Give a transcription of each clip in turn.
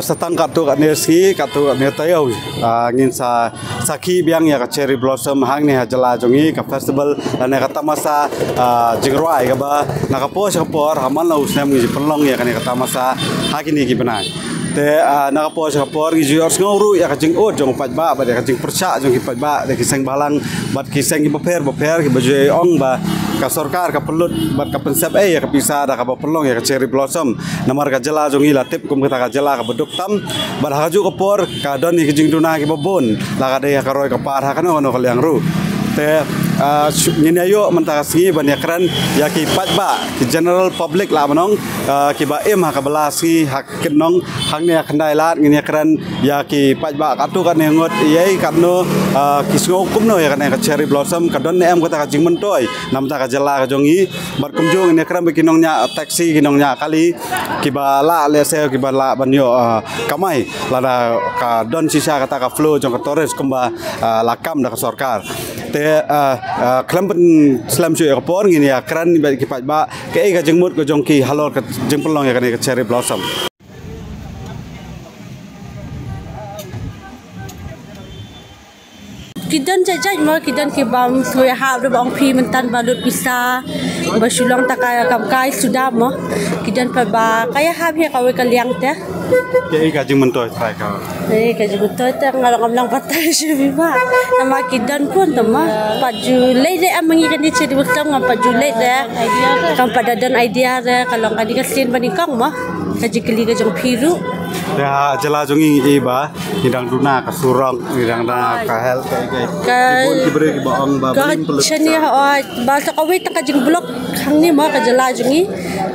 Setang katu kat nersi katu kat nertayo ngin sa saki biang ya ka cherry blossom hang ni hajala jongi ka festival dan kata masa jingruai ka ba nakapo sa por haman la usnem ngi pelong ya kan kata masa hakini ki benai te nakapo sa por ngi jor nguru ya ka jing o jong pat ba ya ka jing persa jong ki pat ba de kiseng balang bat kiseng ki beper ki baju ong ba ka sarkar ka pelut bat ka pensep ya ka pisah da ka pelong ya ka cherry blossom namar ka jela jongi latip kum ka jela ka beduk tam bat haju ka por ka don ki jing duna ki babon la ka de ka roy ka par ha kan ono ka liang ru te ngin ayo mentakasi banyak keren ya ki pat ba ki general public la manong ki ba em ha ka belasi hak kenong hang ne khandai lat ngin keren ya ki pat ba katu kan ngot yei kan no ki sngo kum no ya kan ka cherry blossom ka don em ka jing mentoi nam ta ka jela ka jongi bat kumjung ngin keren bi kinong nya taxi kinong nya kali ki ba la le se ki ba la banyo kamai la da ka don sisa kata ka flow jong ka torres kumba lakam da ka sarkar te kelampen selam cuy kapor gini ya keren bagi kipat ba ke ka jengmut ko jongki halor ka jeng pelong ya kan ka cherry blossom kidan jajaj mo kidan ke bam soya ha do bang pi mentan balut bisa basulong takaya kam kai sudah mo kidan pa ba kaya ha he ka we ka liang te ke ka jeng mentoi trai ka ka jeng mentoi te ngalang amlang patai si ba nama kidan pun tama paju le de amangi kan di cedi betam ngam paju le de kam pada dan idea de kalau ka dikasin banikang mo ka jikli ka jong piru ya jela jongi e ba hidang duna ka surong hidang da ka hel ka ibon ki bre ki baong ba blim pelut chani ha ba ta ka we ta ka jing blok khang ni ma ka jela jongi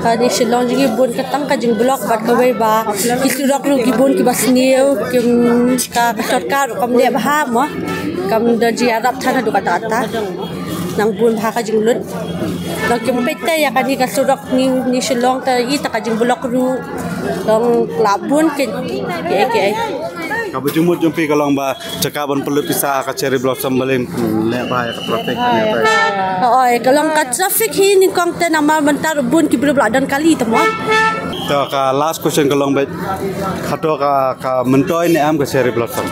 ka ni shilong jongi bon ka tang ka jing blok bat ka we ba ki surok lu ki bon ki basniu ki ka sarkar kam le ba ha mo kam da ji arab thana du ka ta nang bun ha ka jing lut la ki pete ya ka ni ka surok ni shilong ta yi ta ka jing blok ru long labun ke ka bujumut jumpi kalong ba cakaban pelut pisah ka cherry blossom balim le ba ya ka traffic oi kalong ka traffic hi ni kong te nama bentar bun ki bro dan kali temo to ka last question kalong ba khato ka mentoi ni am ka cherry blossom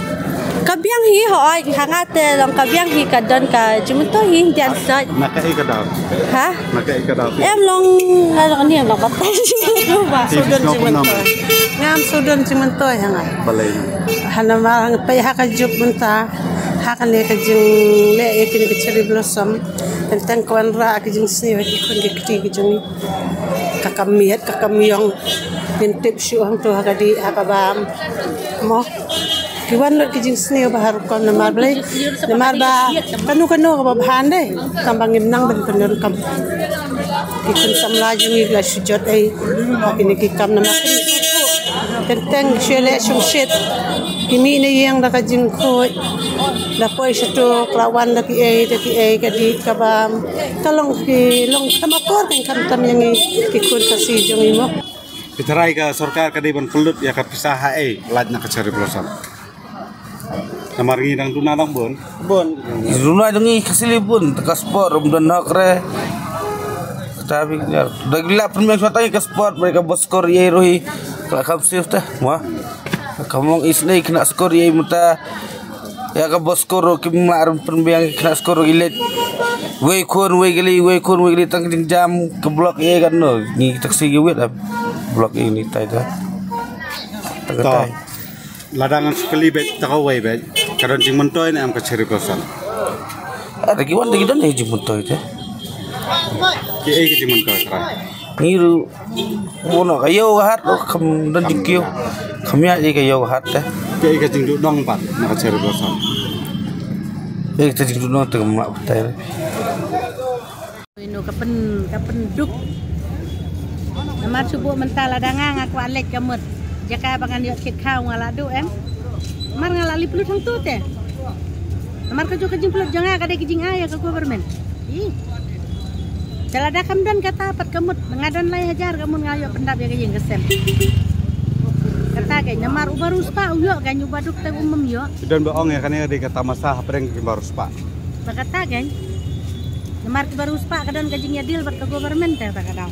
kabiang hi hoi hangate long kabiang hi ka don ka jumuto hi dian sa naka ka daw ha naka ka daw em long ni long batai ba sudon jumuto ngam sudon jumuto hangai balai hana ma hang pe ha ka jup munta ha ka le ka jing le e ki ka cherry blossom tentang kwan ra ka jing sni wa ki kon ki kti ki jung ka kamiyong tip shu hang to ha ka di ha ka ba mo kiwan lot ki jing sni ba har kon na mar blai na mar ba kanu ka ba bhan de kambangim nang ben penur kam ki kun samla jung la shujot ai ki ni ki kam na ma tentang shele shum shit kimi ne yang da ka jing khoi la poi shto klawan da ki e ka di ka ba kalong ki long sama kor kan kam tam yang ki kun ka si jong mo pitarai ka sarkar ka ban pelut ya ka pisah hae laj na ka cherry blossom namar ngi dang duna dang bon duna dongi kasili pun ka sport dan nakre tapi dagila premier swata ka sport mereka boskor ye rohi ka kam shift wah kamong isne kena skor ye muta ya ka boskor ki mar premier kena skor gilet we kon gali tang jam ke blok ye kan no ni taksi ge wet blok ini tai dah tai ladangan sekali bet takawai bet karon jing mentoi ni am ka cherry blossom ada kiwan de don jing mentoi te ki e jing mentoi tra niru mono kayo hat kam dan dikyo kamya je kayo hat te ki e jing dong pat na ka cherry blossom e te jing dong te mak tai ino kapen duk namar subuh mental ladangan aku alek kamut jaka bangan yo kit khau ngala du em mar ngala li pelut hang tu te mar ka jo ka jing pelut janga ka de jing aya ka government ih Jalada kamdan kata pat kamut ngadon lai hajar kamun ngayo pendap ya kajing kesem. Kata kayaknya mar ubarus pa uyo kan ubaduk te umum yo. Dan bohong ya kan ya di kata masa apreng barus pa. Kata kan mar barus pa kadon kajing ya deal pat ke government te kata.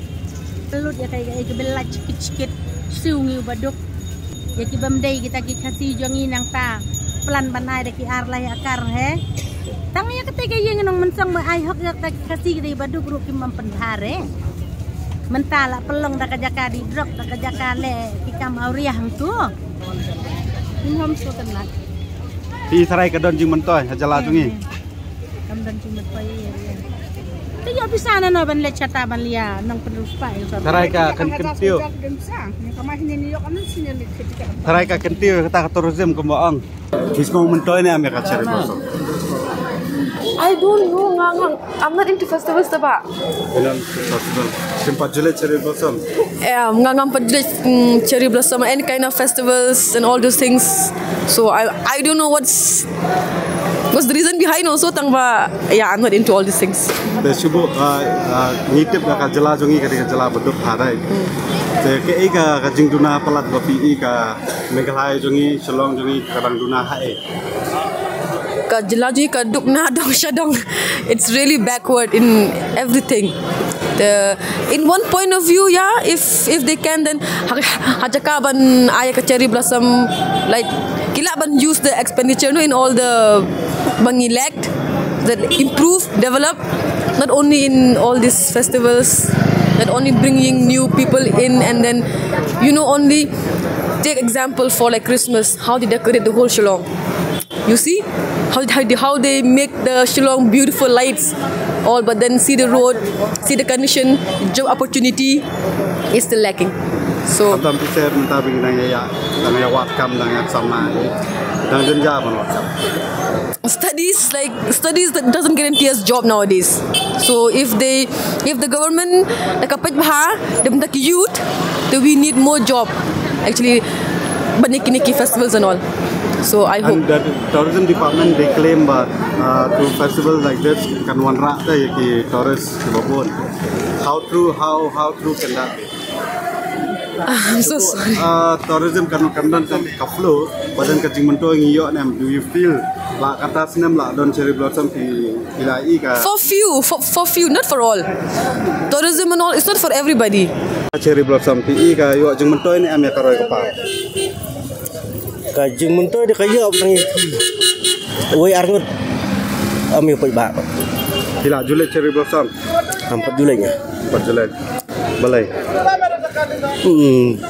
Pelut ya kayak belaj cikit-cikit siungi ubaduk. Ya ki bamdai kita ki kasih jongi nang ta pelan banai de ki ar lai akar he. Tang ya ketika yang nong mensang ma ai hok ya ta kasih de badu guru ki mampendhare. Mentala pelong da kajaka di drop da kajaka le ki kam auriah tu. Minhom so tenat. Ti sarai ka don jing mentoy jala jungi. Kam don jing mentoy ya. Ti yo bisa na ban le chata ban lia nang peneruspa yo so. Sarai ka kentiu. Sarai ka kentiu kata tourism ko moang. Kismo mentoy ne ame ka cherry blossom. I don't know, I'm not into festivals, taba. Ilan festival. Simpat jule cherry blossom. Yeah, ngang cherry blossom, any kind of festivals and all those things. So I don't know what's the reason behind also tangba. Yeah, I'm not into all these things. The shubu ngitip ka jala jungi ka jala beduk harai. The ke ka jing duna pelat bapi ka Meghalaya jungi Shillong jungi kadang duna hae. Ka jala jungi ka duk na dong shadong. It's really backward in everything. In one point of view, yeah, if they can, then hajaka ban aya ka cherry blossom, like kila ban use the expenditure in all the bang elect that improve, develop, not only in all these festivals, not only bringing new people in, and then only take example for like Christmas, how they decorate the whole Shillong. You see how they make the Shillong beautiful lights, all, but then see the road, see the condition, job opportunity is still lacking. So Tam piser minta bing nang ya wat kam nang ya sama nang jenja ban studies that doesn't guarantee us job nowadays. So if the government nakapit bah dem tak youth, then we need more job actually baniki festivals and all. So I hope. And the tourism department they claim through festivals like this can one rat ki tourist babon. How true can that be? I'm so sorry. Tourism kan kaflo badan ka jingmento ngiyo nem. Do you feel la kata sinem la don cherry blossom ki ilai ka? For few, not for all. Tourism and all, it's not for everybody. Cherry blossom ti ka yo jingmento ni am ya karoi ka pa. Kajing mentoy dia kaya apa tanya? Wei arngut, ami apa iba? Hila Julai cherry blossom. 4 Julainya. 4 Julai. Balai.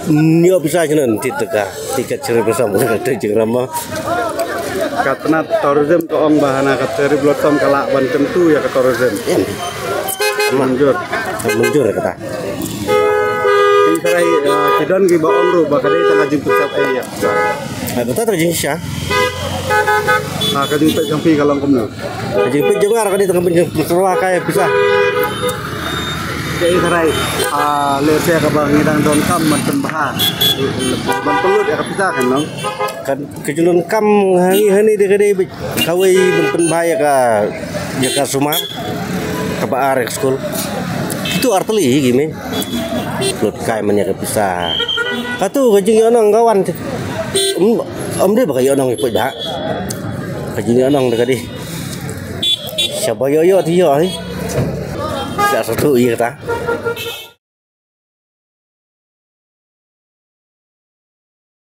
Ni bisa jenan tiket cherry blossom kan jeng rama. Katna tourism to ong bahana ka cherry blossom kala ban tentu ya ka tourism. Manjur kata. Sarai kidon gi ba onru ba kadai tanga jing pusat ya. Betul terjeng sya. Nah kadang tak jampi kalau kamu. Terjeng pe jengar kadai tengah berserwa kaya bisa. Jadi sarai lese ka ba ngidang don kam macam bah. Ban pelut ya bisa kan no. Kan kejulun kam hani de kadai kawai ben bahaya ka Sumar ka Baar school. Itu arteli gini. Lut kai man ya bisa. Katu kejing onong kawan. Dia bakal yonong ikut dah. Kajing yonong dekat di. Siapa yo ti yo. Tak satu iya kata.